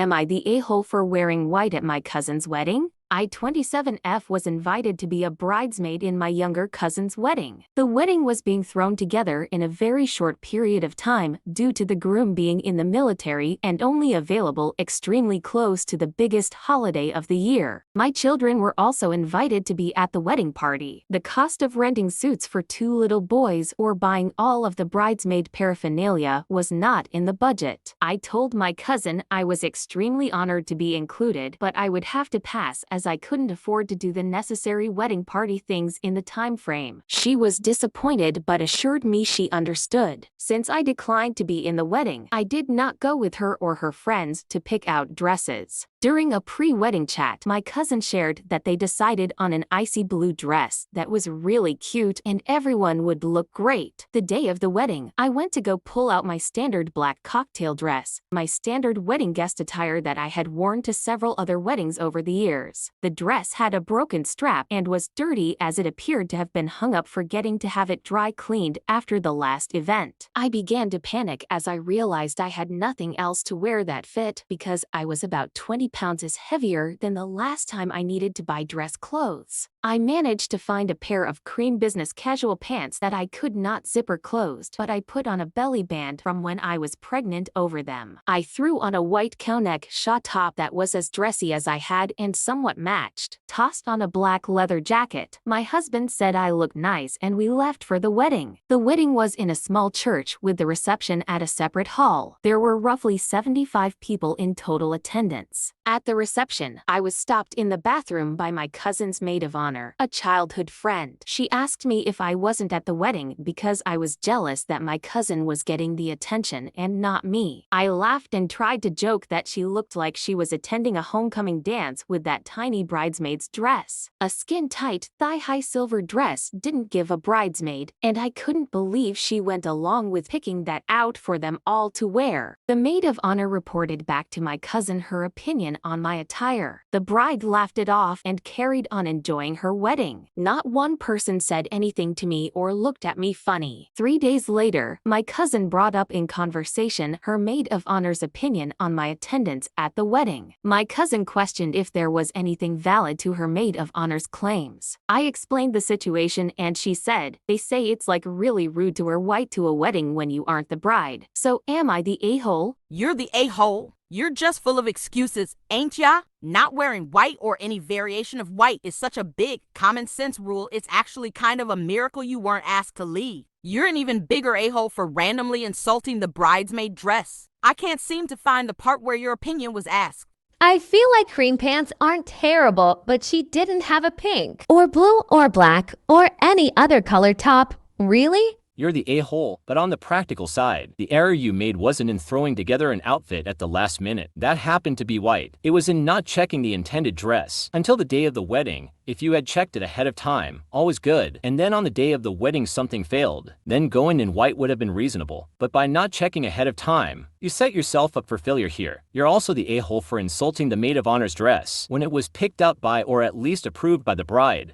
Am I the a-hole for wearing white at my cousin's wedding? I, 27F, was invited to be a bridesmaid in my younger cousin's wedding. The wedding was being thrown together in a very short period of time due to the groom being in the military and only available extremely close to the biggest holiday of the year. My children were also invited to be at the wedding party. The cost of renting suits for 2 little boys or buying all of the bridesmaid paraphernalia was not in the budget. I told my cousin I was extremely honored to be included, but I would have to pass as I couldn't afford to do the necessary wedding party things in the time frame. She was disappointed but assured me she understood. Since I declined to be in the wedding, I did not go with her or her friends to pick out dresses. During a pre-wedding chat, my cousin shared that they decided on an icy blue dress that was really cute and everyone would look great. The day of the wedding, I went to go pull out my standard black cocktail dress, my standard wedding guest attire that I had worn to several other weddings over the years. The dress had a broken strap and was dirty as it appeared to have been hung up forgetting to have it dry cleaned after the last event. I began to panic as I realized I had nothing else to wear that fit because I was about 20 pounds heavier than the last time I needed to buy dress clothes. I managed to find a pair of cream business casual pants that I could not zipper closed, but I put on a belly band from when I was pregnant over them. I threw on a white cow-neck shot top that was as dressy as I had and somewhat matched, tossed on a black leather jacket. My husband said I looked nice and we left for the wedding. The wedding was in a small church with the reception at a separate hall. There were roughly 75 people in total attendance. At the reception, I was stopped in the bathroom by my cousin's maid of honor, a childhood friend. She asked me if I wasn't at the wedding because I was jealous that my cousin was getting the attention and not me. I laughed and tried to joke that she looked like she was attending a homecoming dance with that tiny bridesmaid's dress. A skin-tight, thigh-high silver dress didn't give a bridesmaid, and I couldn't believe she went along with picking that out for them all to wear. The maid of honor reported back to my cousin her opinion on my attire. The bride laughed it off and carried on enjoying her wedding. Not one person said anything to me or looked at me funny. 3 days later, my cousin brought up in conversation her maid of honor's opinion on my attendance at the wedding. My cousin questioned if there was anything valid to her maid of honor's claims. I explained the situation and she said, "They say it's like really rude to wear white to a wedding when you aren't the bride. So am I the a-hole?" You're the a-hole. You're just full of excuses, ain't ya? Not wearing white or any variation of white is such a big common sense rule, it's actually kind of a miracle you weren't asked to leave. You're an even bigger a-hole for randomly insulting the bridesmaid dress. I can't seem to find the part where your opinion was asked. I feel like cream pants aren't terrible, but she didn't have a pink, or blue, or black, or any other color top. Really? You're the a-hole, but on the practical side, the error you made wasn't in throwing together an outfit at the last minute. That happened to be white. It was in not checking the intended dress until the day of the wedding. If you had checked it ahead of time, all was good, and then on the day of the wedding something failed, then going in white would have been reasonable. But by not checking ahead of time, you set yourself up for failure here. You're also the a-hole for insulting the maid of honor's dress when it was picked out by or at least approved by the bride.